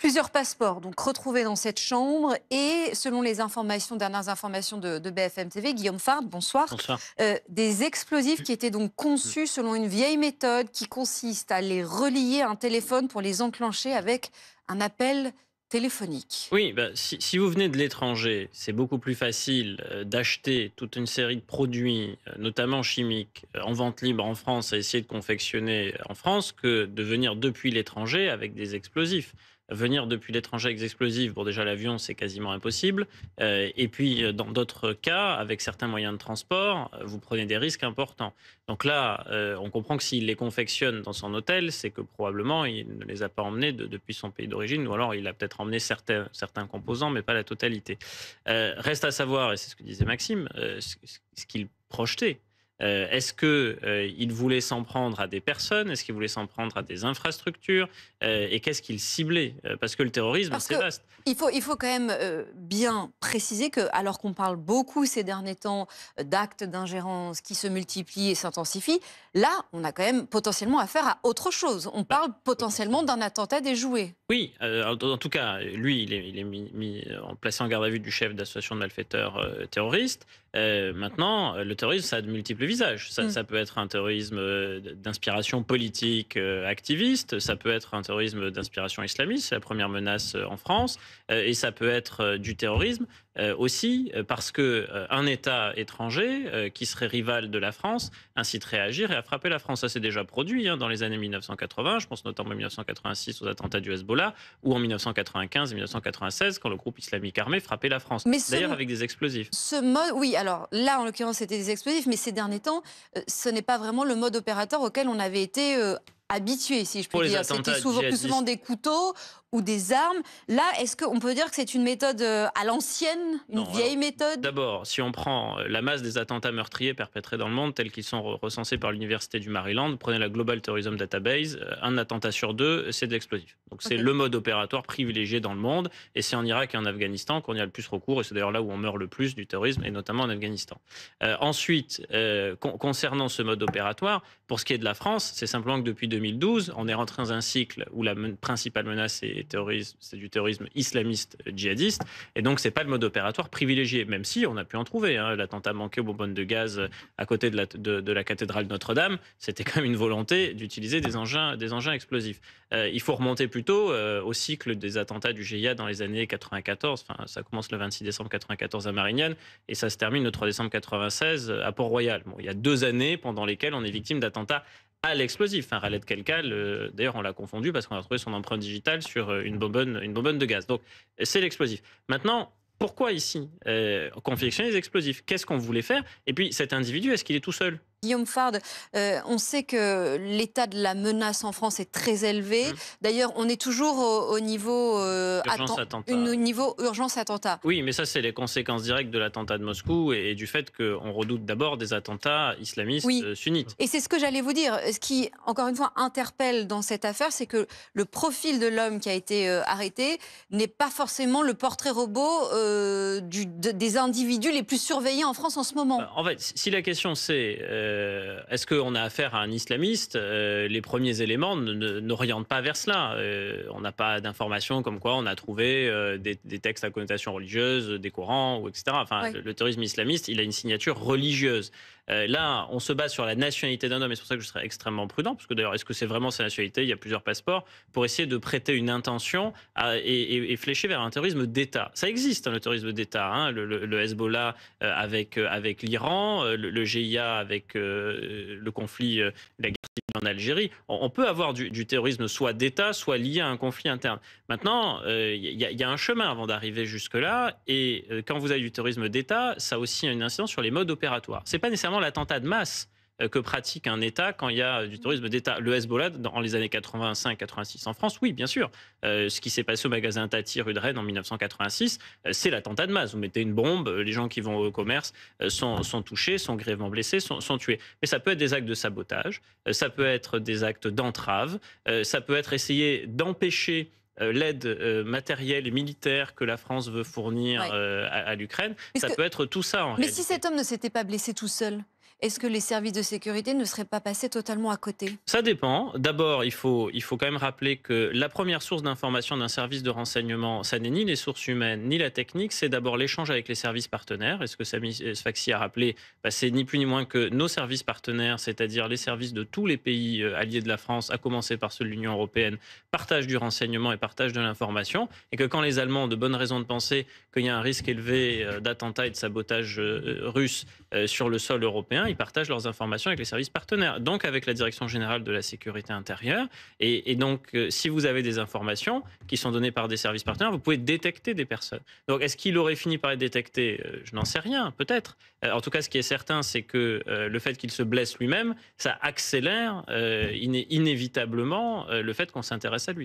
Plusieurs passeports donc retrouvés dans cette chambre et selon les dernières informations de BFM TV, Guillaume Fard, bonsoir, Bonsoir. des explosifs qui étaient donc Mmh. conçus selon une vieille méthode qui consiste à les relier à un téléphone pour les enclencher avec un appel téléphonique. Oui, bah, si vous venez de l'étranger, c'est beaucoup plus facile, d'acheter toute une série de produits, notamment chimiques, en vente libre en France, à essayer de confectionner en France, que de venir depuis l'étranger avec des explosifs. Venir depuis l'étranger avec des explosifs, bon déjà l'avion, c'est quasiment impossible, et puis, dans d'autres cas, avec certains moyens de transport, vous prenez des risques importants. Donc là, on comprend que s'il les confectionne dans son hôtel, c'est que probablement il ne les a pas emmenés depuis son pays d'origine, ou alors il a peut-être emmené certains composants, mais pas la totalité. Reste à savoir, et c'est ce que disait Maxime, ce qu'il projetait. Est-ce que il voulait s'en prendre à des personnes? Est-ce qu'il voulait s'en prendre à des infrastructures? Et qu'est-ce qu'il ciblait? Parce que le terrorisme, Parce que c'est vaste. il faut quand même bien préciser que, alors qu'on parle beaucoup ces derniers temps d'actes d'ingérence qui se multiplient et s'intensifient, là, on a quand même potentiellement affaire à autre chose. On Bah, parle potentiellement d'un attentat déjoué. oui, en tout cas, lui, il est placé en garde à vue du chef d'association de malfaiteurs terroristes. Maintenant, le terrorisme, ça a de multiples visages. Mm. Ça peut être un terrorisme d'inspiration politique activiste, ça peut être un terrorisme d'inspiration islamiste, c'est la première menace en France, et ça peut être du terrorisme aussi parce que un État étranger qui serait rival de la France inciterait à agir et à frapper la France. Ça s'est déjà produit dans les années 1980, je pense notamment en 1986 aux attentats du Hezbollah, ou en 1995 et 1996 quand le groupe islamique armé frappait la France. Mais D'ailleurs avec des explosifs. ce mode, oui, alors là, en l'occurrence, c'était des explosifs, mais ces derniers temps, ce n'est pas vraiment le mode opérateur auquel on avait été habitué, si je puis Pour les dire. C'était attentats plus souvent djihadistes, des couteaux ou des armes. Là, est-ce qu'on peut dire que c'est une méthode à l'ancienne, une non, alors, vieille méthode? d'abord, si on prend la masse des attentats meurtriers perpétrés dans le monde, tels qu'ils sont recensés par l'Université du Maryland, prenez la Global Terrorism Database, un attentat sur deux, c'est de l'explosif. Donc c'est Ok. le mode opératoire privilégié dans le monde, et c'est en Irak et en Afghanistan qu'on y a le plus recours, et c'est d'ailleurs là où on meurt le plus du terrorisme, et notamment en Afghanistan. Ensuite, concernant ce mode opératoire, pour ce qui est de la France, c'est simplement que depuis 2012, on est rentré dans un cycle où la principale menace c'est du terrorisme islamiste djihadiste, et donc c'est pas le mode opératoire privilégié, même si on a pu en trouver. L'attentat manqué aux bonbonnes de gaz à côté de la cathédrale Notre-Dame, c'était quand même une volonté d'utiliser des engins explosifs. Il faut remonter plutôt au cycle des attentats du GIA dans les années 94. Enfin, ça commence le 26 décembre 94 à Marignane et ça se termine le 3 décembre 96 à Port-Royal. Bon, il y a 2 années pendant lesquelles on est victime d'attentats à l'explosif. Raled Kelkal, d'ailleurs, on l'a confondu parce qu'on a trouvé son empreinte digitale sur une bonbonne de gaz. Donc, c'est l'explosif. Maintenant, pourquoi ici confectionner des explosifs? Qu'est-ce qu'on voulait faire? Et puis, cet individu, est-ce qu'il est tout seul? Guillaume Fard, on sait que l'état de la menace en France est très élevé. D'ailleurs, on est toujours au niveau, Urgence attentat. niveau urgence attentat. Oui, mais ça, c'est les conséquences directes de l'attentat de Moscou et du fait qu'on redoute d'abord des attentats islamistes Oui. sunnites. Et c'est ce que j'allais vous dire. Ce qui, encore une fois, interpelle dans cette affaire, c'est que le profil de l'homme qui a été arrêté n'est pas forcément le portrait robot des individus les plus surveillés en France en ce moment. En fait, si la question c'est est-ce qu'on a affaire à un islamiste, les premiers éléments n'orientent pas vers cela. On n'a pas d'informations comme quoi on a trouvé des textes à connotation religieuse, des Corans, ou etc. Enfin, Ouais. le terrorisme islamiste, il a une signature religieuse. Là, on se base sur la nationalité d'un homme, et c'est pour ça que je serais extrêmement prudent, parce que d'ailleurs, est-ce que c'est vraiment sa nationalité? Il y a plusieurs passeports, pour essayer de prêter une intention et flécher vers un terrorisme d'État. Ça existe, le terrorisme d'État. Le Hezbollah avec l'Iran, le GIA avec le conflit, la guerre civile en Algérie. On peut avoir du terrorisme soit d'État, soit lié à un conflit interne. Maintenant, il y a un chemin avant d'arriver jusque-là, et quand vous avez du terrorisme d'État, ça a aussi une incidence sur les modes opératoires. C'est pas nécessairement l'attentat de masse que pratique un État quand il y a du terrorisme d'État. Le Hezbollah, dans les années 85-86 en France, oui, bien sûr. Ce qui s'est passé au magasin Tati, rue de Rennes, en 1986, c'est l'attentat de masse. Vous mettez une bombe, les gens qui vont au commerce sont touchés, sont grièvement blessés, sont tués. Mais ça peut être des actes de sabotage, ça peut être des actes d'entrave, ça peut être essayer d'empêcher l'aide matérielle et militaire que la France veut fournir Ouais. à l'Ukraine. Est-ce Ça que- peut être tout ça en Mais réalité. si cet homme ne s'était pas blessé tout seul, est-ce que les services de sécurité ne seraient pas passés totalement à côté? Ça dépend. D'abord, il faut quand même rappeler que la première source d'information d'un service de renseignement, ça n'est ni les sources humaines, ni la technique, c'est d'abord l'échange avec les services partenaires. Et ce que Sami Sfaxi a rappelé, bah, c'est ni plus ni moins que nos services partenaires, c'est-à-dire les services de tous les pays alliés de la France, à commencer par ceux de l'Union européenne, partagent du renseignement et partagent de l'information. Et que quand les Allemands ont de bonnes raisons de penser qu'il y a un risque élevé d'attentats et de sabotage russe sur le sol européen, ils partagent leurs informations avec les services partenaires, donc avec la Direction générale de la sécurité intérieure. Et donc, si vous avez des informations qui sont données par des services partenaires, vous pouvez détecter des personnes. Donc, est-ce qu'il aurait fini par être détecté? Je n'en sais rien, peut-être. En tout cas, ce qui est certain, c'est que le fait qu'il se blesse lui-même, ça accélère inévitablement le fait qu'on s'intéresse à lui.